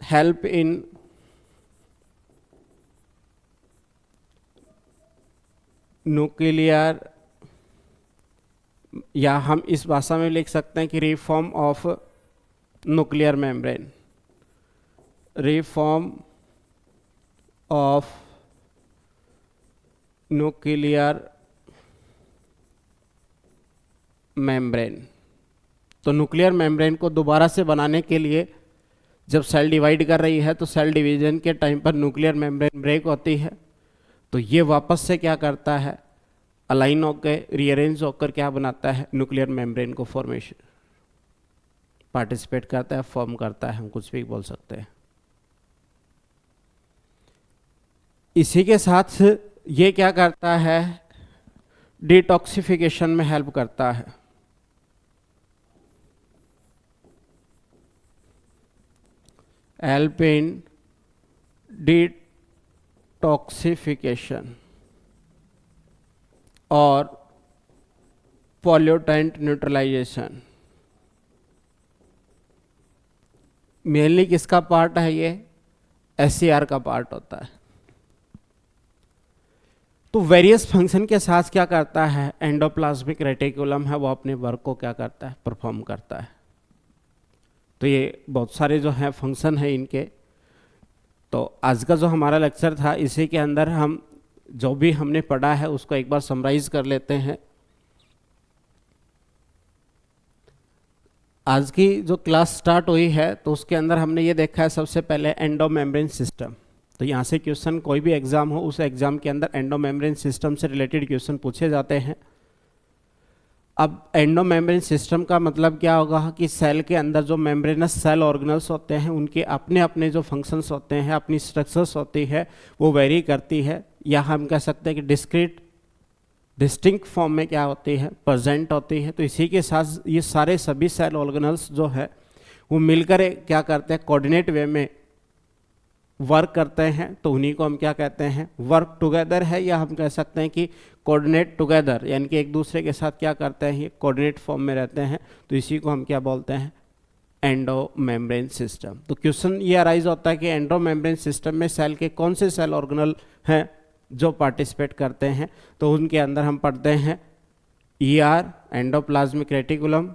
हेल्प इन न्यूक्लियर, या हम इस भाषा में लिख सकते हैं कि reform of nuclear membrane, reform of nuclear membrane. तो न्यूक्लियर मेम्ब्रेन को दोबारा से बनाने के लिए जब सेल डिवाइड कर रही है तो सेल डिवीजन के टाइम पर न्यूक्लियर मेम्ब्रेन ब्रेक होती है, तो ये वापस से क्या करता है? अलाइन होकर रीअरेंज होकर क्या बनाता है? न्यूक्लियर मेम्ब्रेन को फॉर्मेशन पार्टिसिपेट करता है, फॉर्म करता है, हम कुछ भी बोल सकते हैं। इसी के साथ ये क्या करता है? डिटॉक्सिफिकेशन में हेल्प करता है। हेल्प इन डिटॉक्सिफिकेशन और पॉल्यूटेंट न्यूट्रलाइजेशन। मेनली किसका पार्ट है ये? SCR का पार्ट होता है। तो वेरियस फंक्शन के साथ क्या करता है? एंडोप्लाज्मिक रेटिकुलम है वो अपने वर्क को क्या करता है? परफॉर्म करता है। तो ये बहुत सारे जो हैं फंक्शन है इनके। तो आज का जो हमारा लेक्चर था इसी के अंदर हम जो भी हमने पढ़ा है उसको एक बार समराइज कर लेते हैं। आज की जो क्लास स्टार्ट हुई है तो उसके अंदर हमने ये देखा है सबसे पहले एंडोमेम्ब्रेन सिस्टम। तो यहाँ से क्वेश्चन कोई भी एग्जाम हो उस एग्जाम के अंदर एंडोमेम्ब्रेन सिस्टम से रिलेटेड क्वेश्चन पूछे जाते हैं। अब एंडोमेम्ब्रेन सिस्टम का मतलब क्या होगा कि सेल के अंदर जो मेम्ब्रेनस सेल ऑर्गेनल्स होते हैं उनके अपने अपने जो फंक्शंस होते हैं, अपनी स्ट्रक्चर्स होती है वो वेरी करती है, या हम कह सकते हैं कि डिस्टिंक्ट फॉर्म में क्या होती है? प्रेजेंट होती है। तो इसी के साथ ये सारे सभी सेल ऑर्गेनल्स जो है वो मिलकर क्या करते हैं? कोऑर्डिनेट वे में वर्क करते हैं। तो उन्हीं को हम क्या कहते हैं? वर्क टुगेदर है, या हम कह सकते हैं कि कोऑर्डिनेट टुगेदर, यानी कि एक दूसरे के साथ क्या करते हैं? ये कोऑर्डिनेट फॉर्म में रहते हैं। तो इसी को हम क्या बोलते हैं? Endomembrane system. तो क्वेश्चन ये अराइज होता है कि एंडोमेम्ब्रेन सिस्टम में सेल के कौन से सेल ऑर्गेनल हैं जो पार्टिसिपेट करते हैं? तो उनके अंदर हम पढ़ते हैं ER एंडोप्लाज्मिक रेटिकुलम,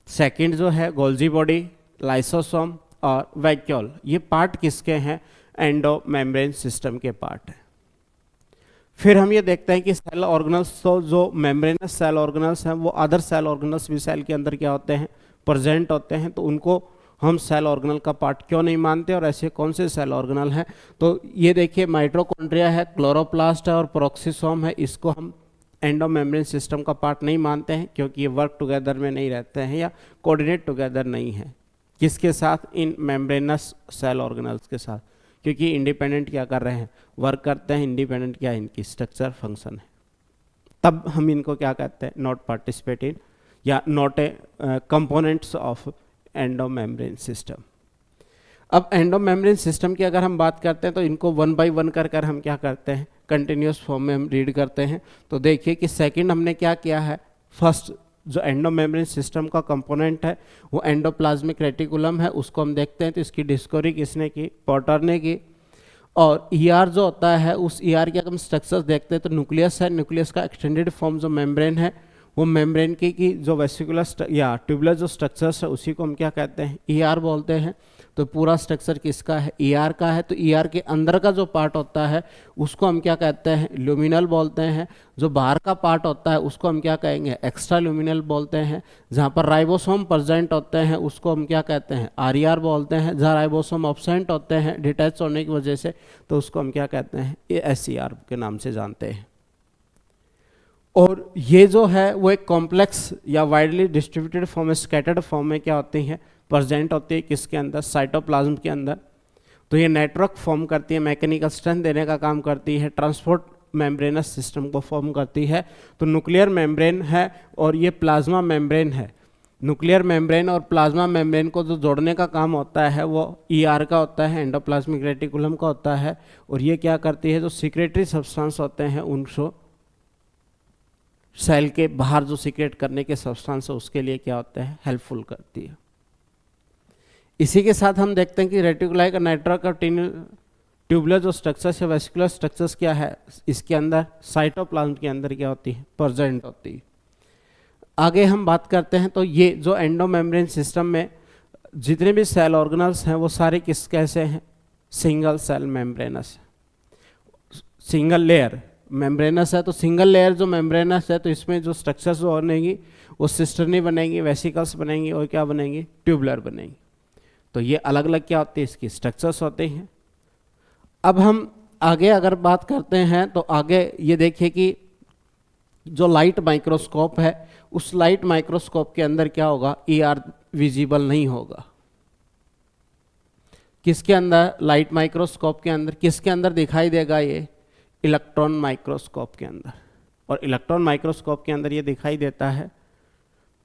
सेकंड जो है गोल्जी बॉडी, लाइसोसोम और वैक्यूल। ये पार्ट किसके हैं? एंडोमेम्ब्रेन सिस्टम के पार्ट है। फिर हम ये देखते हैं कि सेल ऑर्गेनल्स, तो जो मेम्ब्रेनस सेल ऑर्गेनल्स हैं वो अदर सेल ऑर्गेनल्स भी सेल के अंदर क्या होते हैं? प्रेजेंट होते हैं। तो उनको हम सेल ऑर्गेनल का पार्ट क्यों नहीं मानते और ऐसे कौन से सेल ऑर्गेनल हैं? तो ये देखिए माइटोकॉन्ड्रिया है, क्लोरोप्लास्ट है और प्रोक्सिसोम है। इसको हम एंडोमेम्ब्रेन सिस्टम का पार्ट नहीं मानते हैं क्योंकि ये वर्क टुगेदर में नहीं रहते हैं या कोऑर्डिनेट टुगेदर नहीं है। किसके साथ? इन मेम्ब्रेनस सेल ऑर्गेनल्स के साथ, क्योंकि इंडिपेंडेंट क्या कर रहे हैं? वर्क करते हैं। इंडिपेंडेंट क्या है? इनकी स्ट्रक्चर फंक्शन है। तब हम इनको क्या कहते हैं? नॉट पार्टिसिपेट इन या not a components of endomembrane system. अब एंडोमेम्ब्रेन सिस्टम की अगर हम बात करते हैं तो इनको वन बाय वन कर हम क्या करते हैं? कंटिन्यूस फॉर्म में हम रीड करते हैं। तो देखिए कि सेकंड हमने क्या किया है? फर्स्ट जो एंडोमेम्ब्रेन सिस्टम का कंपोनेंट है वो एंडोप्लाज्मिक रेटिकुलम है, उसको हम देखते हैं। तो इसकी डिस्कवरी किसने की? पोर्टर ने की। और ER जो होता है उस ER के अगर हम स्ट्रक्चर्स देखते हैं तो न्यूक्लियस है, न्यूक्लियस का एक्सटेंडेड फॉर्म जो मेम्ब्रेन है वो मेम्ब्रेन की जो वेसिकुलर या ट्यूबुलर जो स्ट्रक्चर्स है उसी को हम क्या कहते हैं? ER बोलते हैं। तो पूरा स्ट्रक्चर किसका है? ER का है। तो ER के अंदर का जो पार्ट होता है उसको हम क्या कहते हैं? ल्यूमिनल बोलते हैं। जो बाहर का पार्ट होता है उसको हम क्या कहेंगे? एक्स्ट्रा ल्यूमिनल बोलते हैं। जहाँ पर राइबोसोम प्रेजेंट होते हैं उसको हम क्या कहते हैं? RER बोलते हैं। जहाँ राइबोसोम एब्सेंट होते हैं डिटैच होने की वजह से तो उसको हम क्या कहते हैं? ये SCR के नाम से जानते हैं। और ये जो है वो एक कॉम्प्लेक्स या widely distributed form, scattered form में क्या होती हैं, प्रेजेंट होती है किसके अंदर, साइटोप्लाज्म के अंदर। तो ये नेटवर्क फॉर्म करती है, मैकेनिकल स्ट्रेंथ देने का काम करती है, ट्रांसपोर्ट मेम्ब्रेनस सिस्टम को फॉर्म करती है। तो न्यूक्लियर मेम्ब्रेन है और ये प्लाज्मा मेम्ब्रेन है। न्यूक्लियर मेम्ब्रेन और प्लाज्मा मेम्ब्रेन को जो जोड़ने का काम होता है वो ईआर का होता है, एंडोप्लाज्मिक रेटिकुलम का होता है। और ये क्या करती है, जो सीक्रेटरी सब्सटेंस होते हैं उनको सेल के बाहर जो सीक्रेट करने के सब्सटेंस है उसके लिए क्या होता है, हेल्पफुल करती है। इसी के साथ हम देखते हैं कि रेटिकुलाई का नेटवर्क और ट्यूबुलर जो स्ट्रक्चर्स है, वेस्कुलर स्ट्रक्चर्स क्या है, इसके अंदर साइटोप्लाज्म के अंदर क्या होती है, प्रेजेंट होती है। आगे हम बात करते हैं तो ये जो एंडोमेम्ब्रेन सिस्टम में जितने भी सेल ऑर्गेनल्स हैं वो सारे किस कैसे हैं, single cell membranous, single layer membranous है। तो सिंगल लेयर जो मेम्ब्रेनस है तो इसमें जो स्ट्रक्चर्स बनेंगी वो सिस्टर्नी बनेंगी, वेसिकल्स बनेंगी और क्या बनेंगी, ट्यूबुलर बनेंगी। तो ये अलग अलग क्या होती है, इसकी स्ट्रक्चर्स होते हैं। अब हम आगे अगर बात करते हैं तो आगे ये देखिए कि जो लाइट माइक्रोस्कोप है उस लाइट माइक्रोस्कोप के अंदर क्या होगा, ईआर विजिबल नहीं होगा। किसके अंदर, लाइट माइक्रोस्कोप के अंदर। किसके अंदर दिखाई देगा, ये इलेक्ट्रॉन माइक्रोस्कोप के अंदर। और इलेक्ट्रॉन माइक्रोस्कोप के अंदर ये दिखाई देता है।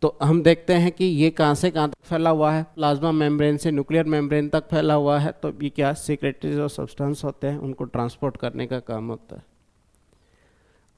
तो हम देखते हैं कि ये कहाँ से कहाँ तक फैला हुआ है, प्लाज्मा मेम्ब्रेन से न्यूक्लियर मेम्ब्रेन तक फैला हुआ है। तो ये क्या, सीक्रेटरी जो सब्सटेंस होते हैं उनको ट्रांसपोर्ट करने का काम होता है।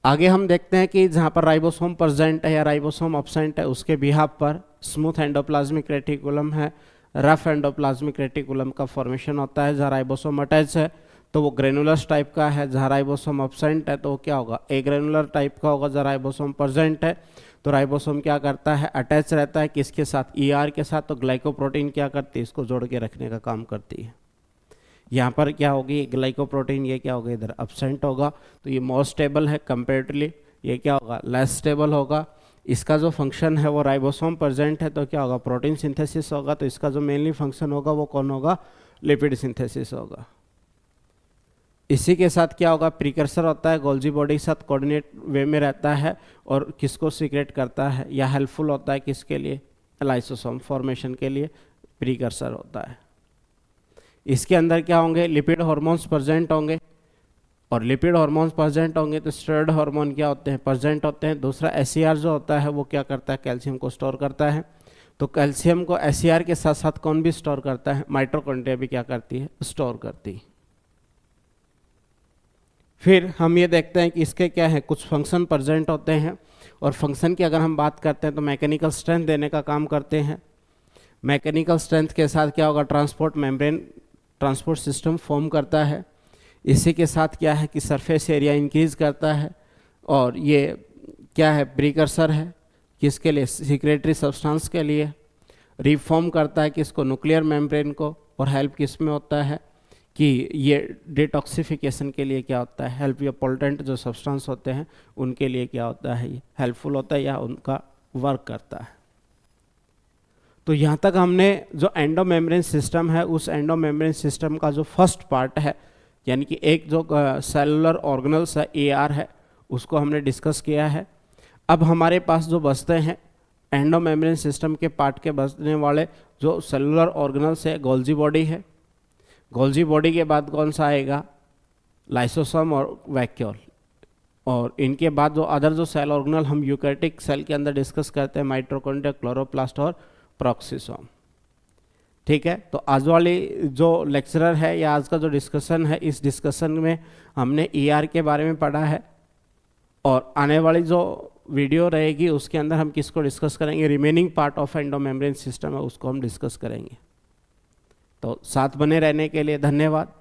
आगे हम देखते हैं कि जहाँ पर राइबोसोम प्रेजेंट है या राइबोसोम एब्सेंट है उसके बिहाफ पर स्मूथ एंडोप्लाज्मिक रेटिकुलम है, रफ एंडोप्लाज्मिक रेटिकुलम का फॉर्मेशन होता है। जहाँ राइबोसोम अटैच है तो वो ग्रेनुलस टाइप का है, जहाँ राइबोसोम एब्सेंट है तो वो क्या होगा, ए ग्रेनुलर टाइप का होगा। जहाँ राइबोसोम प्रेजेंट है तो राइबोसोम क्या करता है, अटैच रहता है किसके साथ, ईआर के साथ। तो ग्लाइकोप्रोटीन क्या करती है, इसको जोड़ के रखने का काम करती है। यहाँ पर क्या होगी, ग्लाइकोप्रोटीन ये क्या होगा, इधर एब्सेंट होगा। तो ये मोर स्टेबल है कंपेरेटिवली, ये क्या होगा, लेस स्टेबल होगा। इसका जो फंक्शन है वो राइबोसोम प्रेजेंट है तो क्या होगा, प्रोटीन सिंथेसिस होगा। तो इसका जो मेनली फंक्शन होगा वो कौन होगा, लिपिड सिंथेसिस होगा। इसी के साथ क्या होगा, प्रीकर्सर होता है, गोल्जी बॉडी के साथ कोऑर्डिनेट वे में रहता है और किसको सीक्रेट करता है या हेल्पफुल होता है किसके लिए, लाइसोसोम फॉर्मेशन के लिए प्रीकर्सर होता है। इसके अंदर क्या होंगे, लिपिड हार्मोन्स प्रेजेंट होंगे। और लिपिड हार्मोन्स प्रेजेंट होंगे तो स्टेरॉयड हार्मोन क्या होते हैं, प्रेजेंट होते हैं। दूसरा एसईआर जो होता है वो क्या करता है, कैल्शियम को स्टोर करता है। तो कैल्शियम को एसईआर के साथ साथ कौन भी स्टोर करता है, माइटोकॉन्ड्रिया भी क्या करती है, स्टोर करती है। फिर हम ये देखते हैं कि इसके क्या है, कुछ फंक्शन प्रेजेंट होते हैं। और फंक्शन की अगर हम बात करते हैं तो मैकेनिकल स्ट्रेंथ देने का काम करते हैं। मैकेनिकल स्ट्रेंथ के साथ क्या होगा, transport membrane, transport system form करता है। इसी के साथ क्या है कि सरफेस एरिया इंक्रीज करता है। और ये क्या है, प्रीकर्सर है किसके लिए, सीक्रेटरी सब्सटेंस के लिए। रिफॉर्म करता है किसको, न्यूक्लियर मेम्ब्रेन को। और हेल्प किस में होता है कि ये डिटॉक्सिफिकेशन के लिए क्या होता है, हेल्प। या पोल्टेंट जो सब्सटेंस होते हैं उनके लिए क्या होता है, ये हेल्पफुल होता है या उनका वर्क करता है। तो यहाँ तक हमने जो एंडोमेम्ब्रेन सिस्टम है उस एंडोमेम्ब्रेन सिस्टम का जो फर्स्ट पार्ट है, यानी कि एक जो सेलुलर ऑर्गेनल्स है, एआर है, उसको हमने डिस्कस किया है। अब हमारे पास जो बचते हैं एंडोमेम्ब्रेन सिस्टम के पार्ट के बचने वाले जो सेलुलर ऑर्गेनल्स है, गोल्जी बॉडी है। गोल्जी बॉडी के बाद कौन सा आएगा, लाइसोसोम और वैक्यूल। और इनके बाद जो अदर जो सेल ऑर्गेनल हम यूकैरियोटिक सेल के अंदर डिस्कस करते हैं, माइटोकॉन्ड्रिया, क्लोरोप्लास्ट और प्रोक्सिसोम। ठीक है, तो आज वाली जो लेक्चरर है या आज का जो डिस्कशन है, इस डिस्कशन में हमने ईआर के बारे में पढ़ा है। और आने वाली जो वीडियो रहेगी उसके अंदर हम किसको डिस्कस करेंगे, remaining part of endomembrane system है उसको हम डिस्कस करेंगे। तो साथ बने रहने के लिए धन्यवाद।